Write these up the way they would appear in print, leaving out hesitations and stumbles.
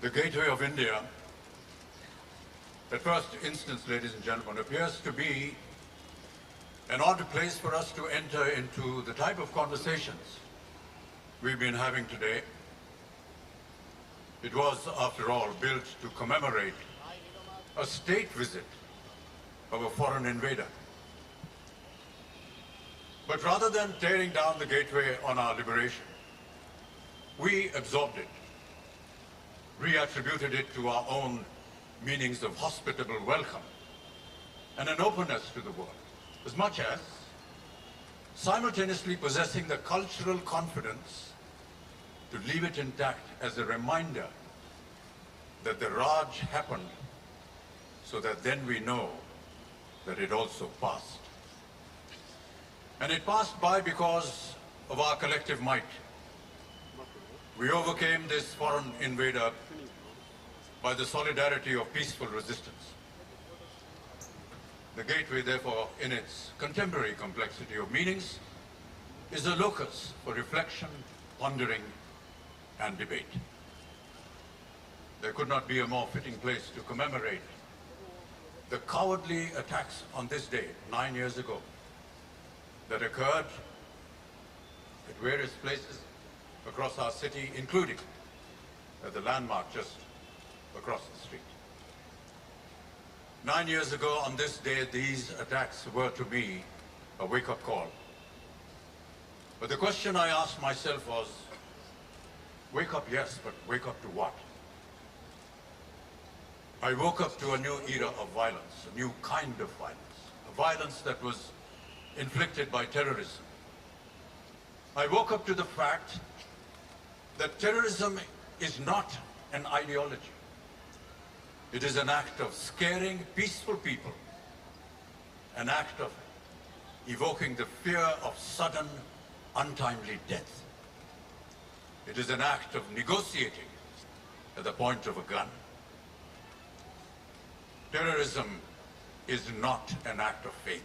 The gateway of India, at first instance, ladies and gentlemen, appears to be an odd place for us to enter into the type of conversations we've been having today. It was, after all, built to commemorate a state visit of a foreign invader. But rather than tearing down the gateway on our liberation, we absorbed it, reattributed it to our own meanings of hospitable welcome and an openness to the world, as much as simultaneously possessing the cultural confidence to leave it intact as a reminder that the Raj happened so that then we know that it also passed. And it passed by because of our collective might. We overcame this foreign invader by the solidarity of peaceful resistance. The gateway, therefore, in its contemporary complexity of meanings, is a locus for reflection, pondering, and debate. There could not be a more fitting place to commemorate the cowardly attacks on this day, 9 years ago, that occurred at various places across our city, including at the landmark just across the street. 9 years ago on this day, these attacks were to me a wake-up call. But the question I asked myself was, wake up, yes, but wake up to what? I woke up to a new era of violence, a new kind of violence, a violence that was inflicted by terrorism. I woke up to the fact that terrorism is not an ideology. It is an act of scaring peaceful people, an act of evoking the fear of sudden, untimely death. It is an act of negotiating at the point of a gun. Terrorism is not an act of faith.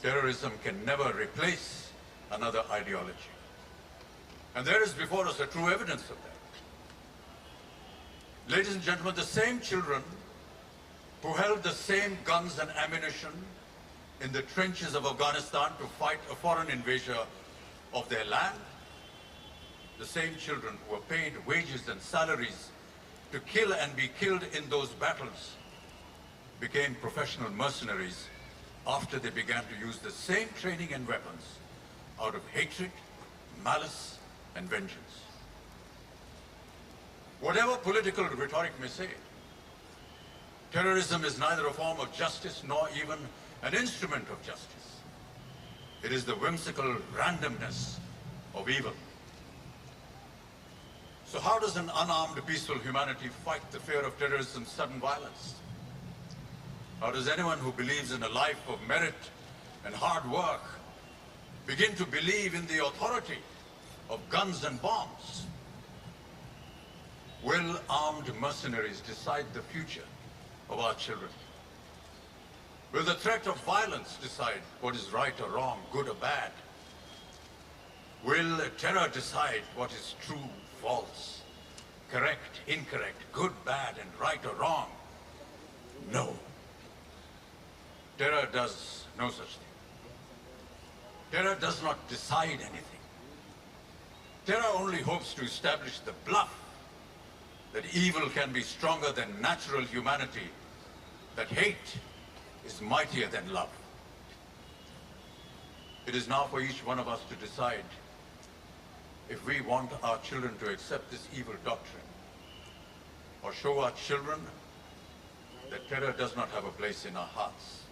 Terrorism can never replace another ideology. And there is before us a true evidence of that. Ladies and gentlemen, the same children who held the same guns and ammunition in the trenches of Afghanistan to fight a foreign invader of their land, the same children who were paid wages and salaries to kill and be killed in those battles, became professional mercenaries after they began to use the same training and weapons out of hatred, malice, and vengeance. Whatever political rhetoric may say, terrorism is neither a form of justice nor even an instrument of justice. It is the whimsical randomness of evil. So how does an unarmed, peaceful humanity fight the fear of terrorism's sudden violence? How does anyone who believes in a life of merit and hard work begin to believe in the authority of guns and bombs? Will armed mercenaries decide the future of our children? Will the threat of violence decide what is right or wrong, good or bad? Will terror decide what is true, false, correct, incorrect, good, bad, and right or wrong? No. Terror does no such thing. Terror does not decide anything. Terror only hopes to establish the bluff that evil can be stronger than natural humanity, that hate is mightier than love. It is now for each one of us to decide if we want our children to accept this evil doctrine, or show our children that terror does not have a place in our hearts.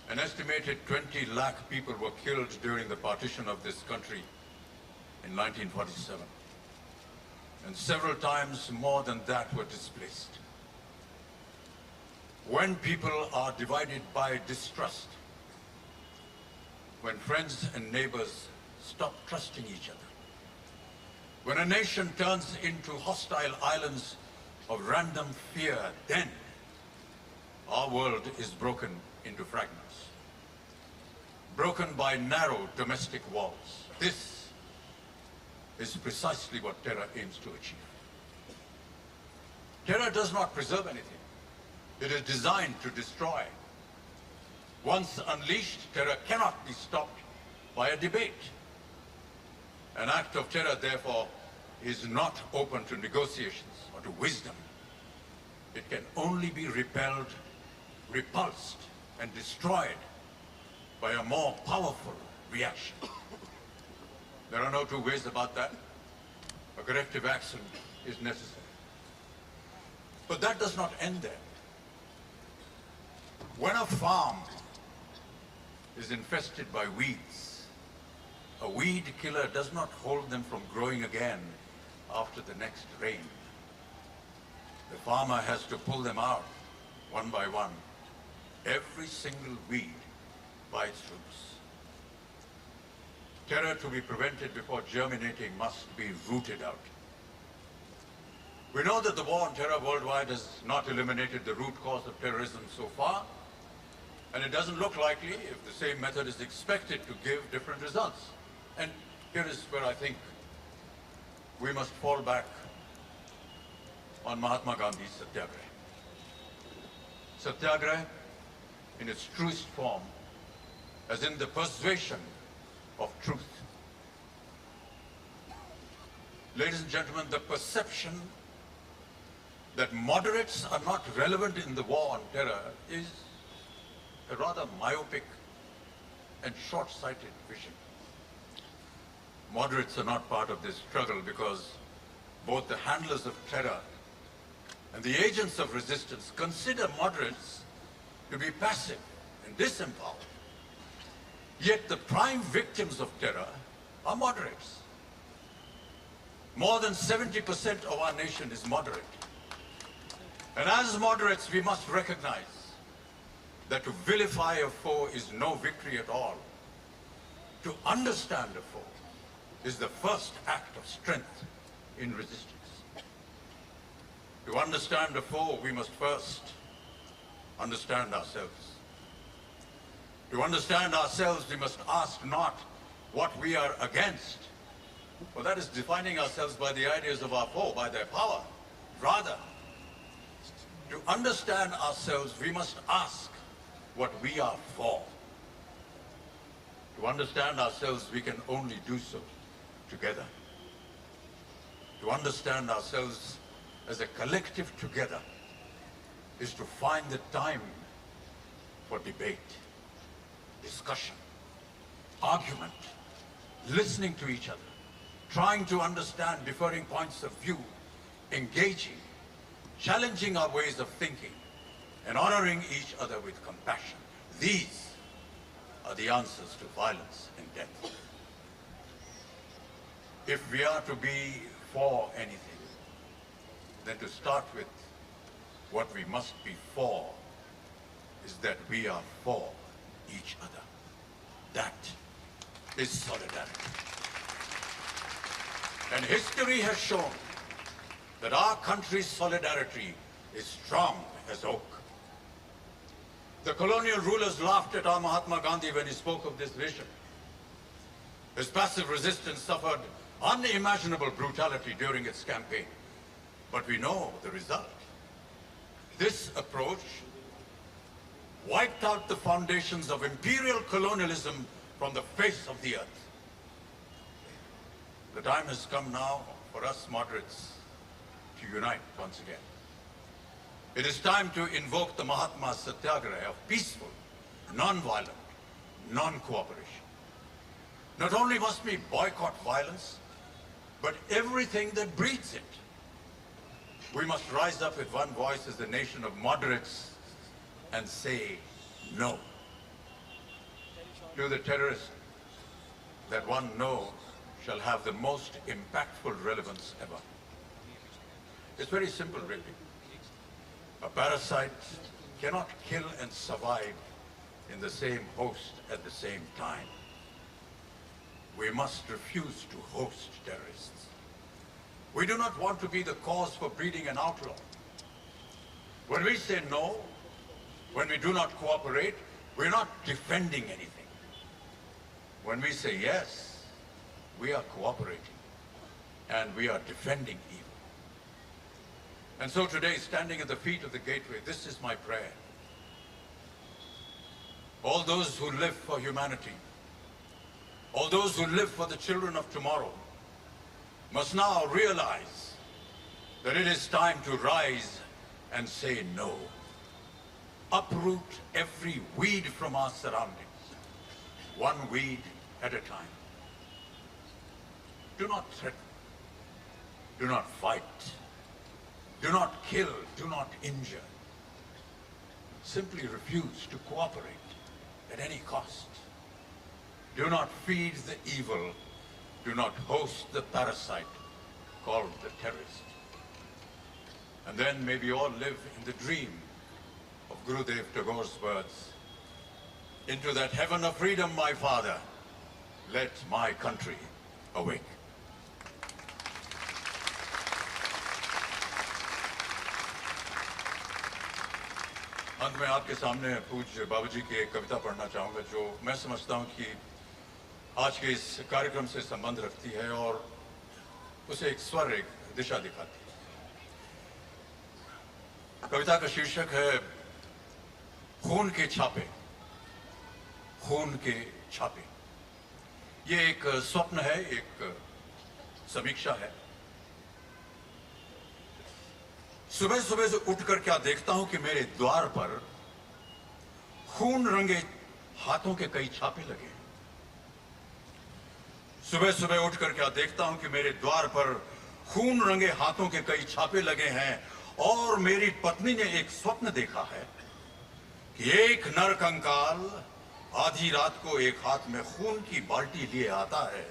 An estimated 20 lakh people were killed during the partition of this country in 1947. And several times more than that were displaced. When people are divided by distrust, when friends and neighbors stop trusting each other, when a nation turns into hostile islands of random fear, then our world is broken into fragments, broken by narrow domestic walls. This is precisely what terror aims to achieve. Terror does not preserve anything. It is designed to destroy. Once unleashed, terror cannot be stopped by a debate. An act of terror, therefore, is not open to negotiations or to wisdom. It can only be repelled, repulsed, and destroyed by a more powerful reaction. There are no two ways about that. A corrective action is necessary. But that does not end there. When a farm is infested by weeds, a weed killer does not hold them from growing again after the next rain. The farmer has to pull them out one by one, every single weed by its roots. Terror to be prevented before germinating must be rooted out. We know that the war on terror worldwide has not eliminated the root cause of terrorism so far, and it doesn't look likely if the same method is expected to give different results. And here is where I think we must fall back on Mahatma Gandhi's Satyagraha. Satyagraha, in its truest form, as in the persuasion of truth. Ladies and gentlemen, the perception that moderates are not relevant in the war on terror is a rather myopic and short-sighted vision. Moderates are not part of this struggle because both the handlers of terror and the agents of resistance consider moderates to be passive and disempowered. Yet the prime victims of terror are moderates. More than 70% of our nation is moderate. And as moderates, we must recognize that to vilify a foe is no victory at all. To understand a foe is the first act of strength in resistance. To understand a foe, we must first understand ourselves. To understand ourselves, we must ask not what we are against, for that is defining ourselves by the ideas of our foe, by their power. Rather, to understand ourselves, we must ask what we are for. To understand ourselves, we can only do so together. To understand ourselves as a collective together is to find the time for debate, discussion, argument, listening to each other, trying to understand differing points of view, engaging, challenging our ways of thinking, and honoring each other with compassion. These are the answers to violence and death. If we are to be for anything, then to start with, what we must be for is that we are for each other. That is solidarity. And history has shown that our country's solidarity is strong as oak. The colonial rulers laughed at our Mahatma Gandhi when he spoke of this vision. His passive resistance suffered unimaginable brutality during its campaign. But we know the result. This approach wiped out the foundations of imperial colonialism from the face of the earth. The time has come now for us moderates to unite once again. It is time to invoke the Mahatma Satyagraha of peaceful, non-violent, non-cooperation. Not only must we boycott violence, but everything that breeds it. We must rise up with one voice as a nation of moderates and say no to the terrorist that one no shall have the most impactful relevance ever. It's very simple, really. A parasite cannot kill and survive in the same host at the same time. We must refuse to host terrorists. We do not want to be the cause for breeding an outlaw. When we say no, when we do not cooperate, we're not defending anything. When we say yes, we are cooperating. and we are defending evil. And so today, standing at the feet of the gateway, this is my prayer. All those who live for humanity, all those who live for the children of tomorrow, must now realize that it is time to rise and say no. Uproot every weed from our surroundings, one weed at a time. Do not threaten. Do not fight. Do not kill. Do not injure. Simply refuse to cooperate at any cost. Do not feed the evil. Do not host the parasite called the terrorist. And then may we all live in the dream of Gurudev Tagore's words. Into that heaven of freedom, my father, let my country awake. अंत में आपके सामने पूज्य बाबूजी की एक कविता पढ़ना चाहूँगा जो मैं समझता हूँ कि आज के इस कार्यक्रम से संबंध रखती है और उसे एक स्वर, एक दिशा दिखाती है। कविता का शीर्षक है खून के छापे। खून के छापे। ये एक स्वप्न है, एक समीक्षा है। सुबह सुबह से उठकर क्या देखता हूं कि मेरे द्वार पर खून रंगे हाथों के कई छापे लगे। सुबह सुबह उठकर क्या देखता हूं कि मेरे द्वार पर खून रंगे हाथों के कई छापे लगे हैं और मेरी पत्नी ने एक स्वप्न देखा है कि एक नर कंकाल आधी रात को एक हाथ में खून की बाल्टी लिए आता है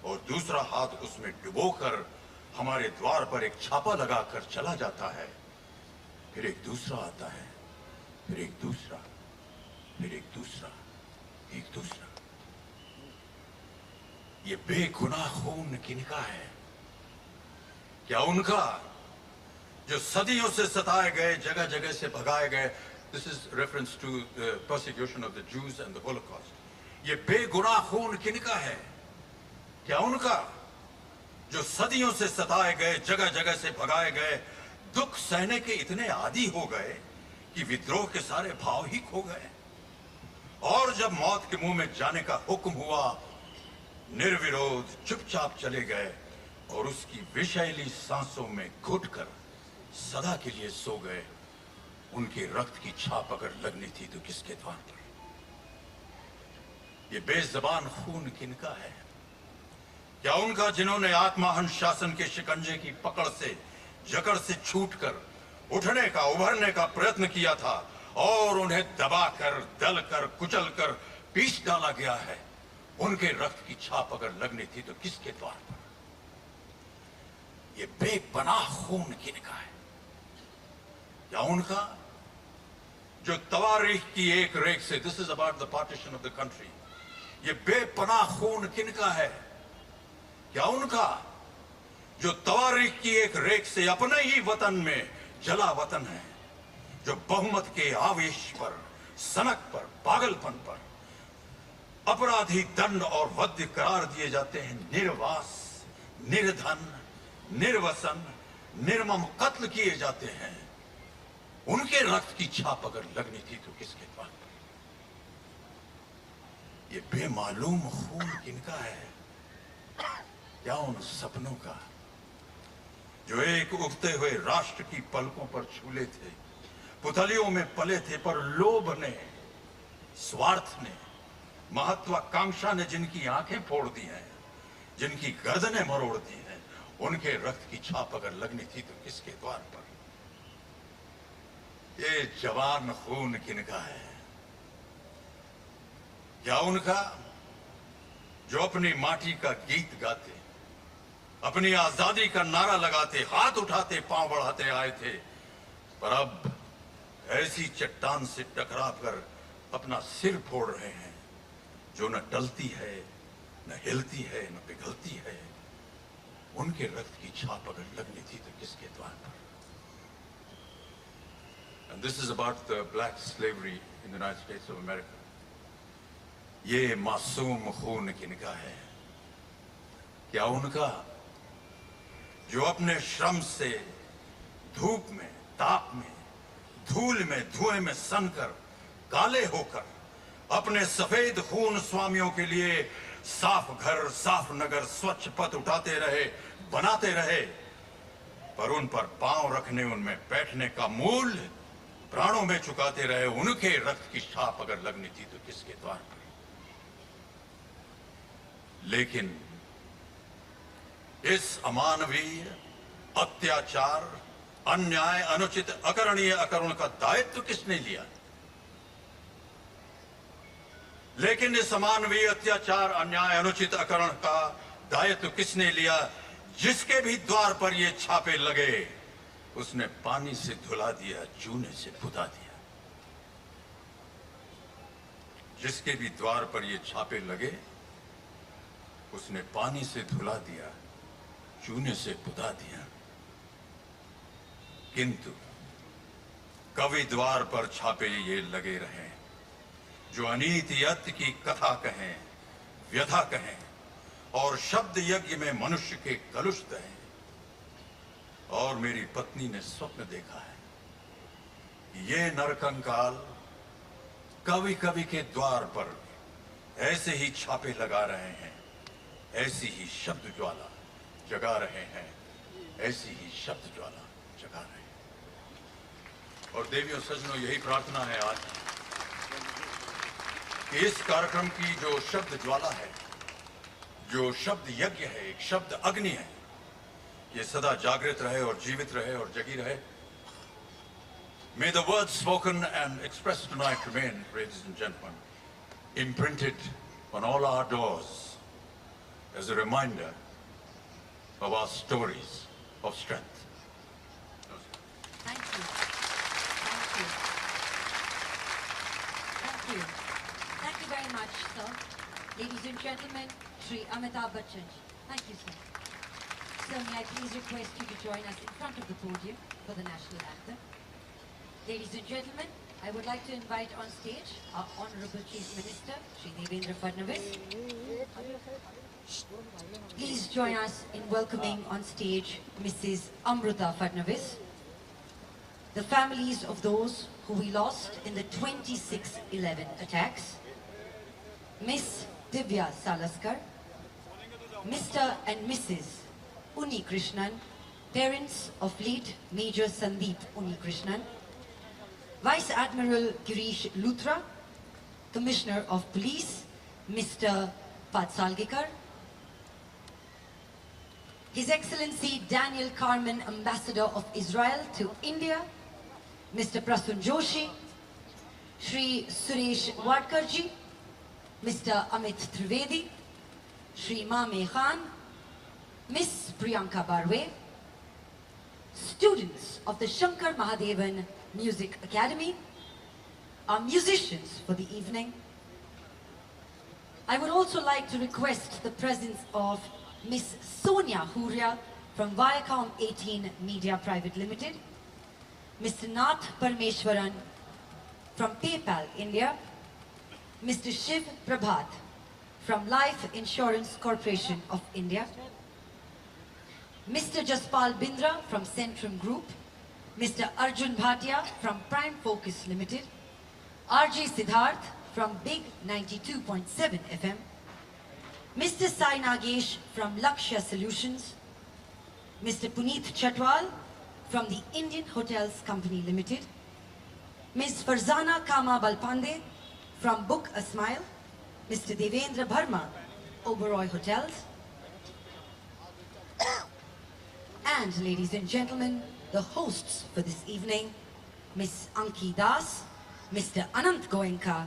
और दूसरा हाथ उसमें डुबोकर हमारे द्वार पर एक छापा लगाकर चला जाता है। फिर एक दूसरा आता है, फिर एक दूसरा, फिर एक दूसरा, एक दूसरा। ये बेगुनाह खून किनका है? क्या उनका जो सदियों से सताए गए, जगह जगह से भगाए गए? This is reference to the persecution of the Jews and the Holocaust. ये बेगुनाह खून किनका है? क्या उनका जो सदियों से सताए गए, जगह जगह से भगाए गए, दुख सहने के इतने आदी हो गए कि विद्रोह के सारे भाव ही खो गए और जब मौत के मुंह में जाने का हुक्म हुआ, निर्विरोध चुपचाप चले गए और उसकी विषैली सांसों में घुटकर सदा के लिए सो गए। उनके रक्त की छाप अगर लगनी थी तो किसके द्वार पर? ये बेज़बान खून किनका है? क्या उनका जिन्होंने आत्माहन शासन के शिकंजे की पकड़ से, जकड़ से छूटकर उठने का, उभरने का प्रयत्न किया था और उन्हें दबाकर, दलकर, कुचलकर पीस डाला गया है? उनके रक्त की छाप अगर लगनी थी तो किसके द्वार पर? ये बेपनाह खून किनका है? क्या उनका जो तवारीख की एक रेख से, this is about the partition of the country, ये बेपनाह खून किनका है? क्या उनका जो तवारीख की एक रेख से अपने ही वतन में जला वतन है, जो बहुमत के आवेश पर, सनक पर, पागलपन पर अपराधी दंड और वध्य करार दिए जाते हैं, निर्वास, निर्धन, निर्वसन, निर्मम कत्ल किए जाते हैं? उनके रक्त की छाप अगर लगनी थी तो किसके द्वार पर? ये बेमालूम खून किनका है? क्या उन सपनों का जो एक उगते हुए राष्ट्र की पलकों पर छूले थे, पुतलियों में पले थे, पर लोभ ने, स्वार्थ ने, महत्वाकांक्षा ने जिनकी आंखें फोड़ दी हैं, जिनकी गर्दनें मरोड़ दी हैं, उनके रक्त की छाप अगर लगनी थी तो किसके द्वार पर? ये जवान खून किनका है? क्या उनका जो अपनी माटी का गीत गाते, अपनी आजादी का नारा लगाते, हाथ उठाते, पांव बढ़ाते आए थे, पर अब ऐसी चट्टान से टकरा कर अपना सिर फोड़ रहे हैं जो न टलती है, न हिलती है, न पिघलती है? उनके रक्त की छाप अगर लगनी थी तो किसके द्वार पर? And this is about the black slavery in the United States of America. ये मासूम खून किनका है? क्या उनका जो अपने श्रम से धूप में, ताप में, धूल में, धुएं में सनकर, काले होकर अपने सफेद खून स्वामियों के लिए साफ घर, साफ नगर, स्वच्छ पथ उठाते रहे, बनाते रहे, पर उन पर पांव रखने, उनमें बैठने का मूल्य प्राणों में चुकाते रहे। उनके रक्त की छाप अगर लगनी थी तो किसके द्वार पर? लेकिन इस अमानवीय, अत्याचार, अन्याय, अनुचित, अकरणीय, अकरुण का दायित्व किसने लिया? लेकिन इस अमानवीय, अत्याचार, अन्याय, अनुचित, अकरण का दायित्व किसने लिया? जिसके भी द्वार पर ये छापे लगे, उसने पानी से धुला दिया, चूने से पुता दिया। जिसके भी द्वार पर ये छापे लगे, उसने पानी से धुला दिया, चूने से पुता दिया। किंतु कवि द्वार पर छापे ये लगे रहे, जो अनीति अत्य की कथा कहें, व्यथा कहें और शब्द यज्ञ में मनुष्य के कलुष दहें। और मेरी पत्नी ने स्वप्न देखा है, ये नरकंकाल कवि कवि के द्वार पर ऐसे ही छापे लगा रहे हैं, ऐसी ही शब्द ज्वाला जगा रहे हैं, ऐसी ही शब्द ज्वाला जगा रहे हैं। और देवियों, सज्जनों, यही प्रार्थना है आज कि इस कार्यक्रम की जो शब्द ज्वाला है, जो शब्द यज्ञ है, एक शब्द अग्नि है, ये सदा जागृत रहे और जीवित रहे और जगी रहे। May the words spoken and expressed tonight remain, ladies and gentlemen, imprinted on all our doors as a reminder of our stories of strength. Thank you. Thank you. Thank you. Thank you very much, sir. Ladies and gentlemen, Shri Amitabh Bachchan. Thank you, sir. Sir, may I please request you to join us in front of the podium for the national anthem. Ladies and gentlemen, I would like to invite on stage our Honorable Chief Minister, Shri Devendra Fadnavis. Please join us in welcoming on stage Mrs. Amruta Fadnavis, the families of those who we lost in the 26/11 attacks, Miss Divya Salaskar, Mr. and Mrs. Uni Krishnan, parents of late Major Sandeep Uni Krishnan, Vice Admiral Girish Luthra, Commissioner of Police Mr. Patsalgikar, His Excellency Daniel Carmen, Ambassador of Israel to India, Mr. Prasoon Joshi, Shri Suresh Wadkarji, Mr. Amit Trivedi, Shri Mame Khan, Miss Priyanka Barwe, students of the Shankar Mahadevan Music Academy, our musicians for the evening. I would also like to request the presence of Miss Sonia Huria from Viacom 18 Media Private Limited, Mr. Nath Parmeshwaran from PayPal India, Mr. Shiv Prabhat from Life Insurance Corporation of India, Mr. Jaspal Bindra from Centrum Group, Mr. Arjun Bhatia from Prime Focus Limited, RJ Siddharth from Big 92.7 FM, Mr. Sai Nagesh from Lakshya Solutions, Mr. Puneet Chatwal from the Indian Hotels Company Limited, Ms. Farzana Kama Balpande from Book a Smile, Mr. Devendra Bharma, Oberoi Hotels, and ladies and gentlemen, the hosts for this evening, Ms. Anki Das, Mr. Anant Goenka,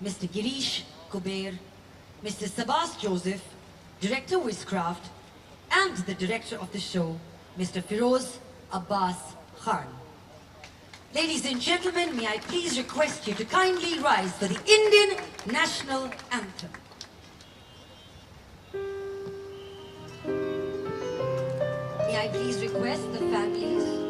Mr. Girish Kuber, Mr. Sabas Joseph, Director Wizcraft, and the director of the show, Mr. Firoz Abbas Khan. Ladies and gentlemen, may I please request you to kindly rise for the Indian National Anthem. May I please request the families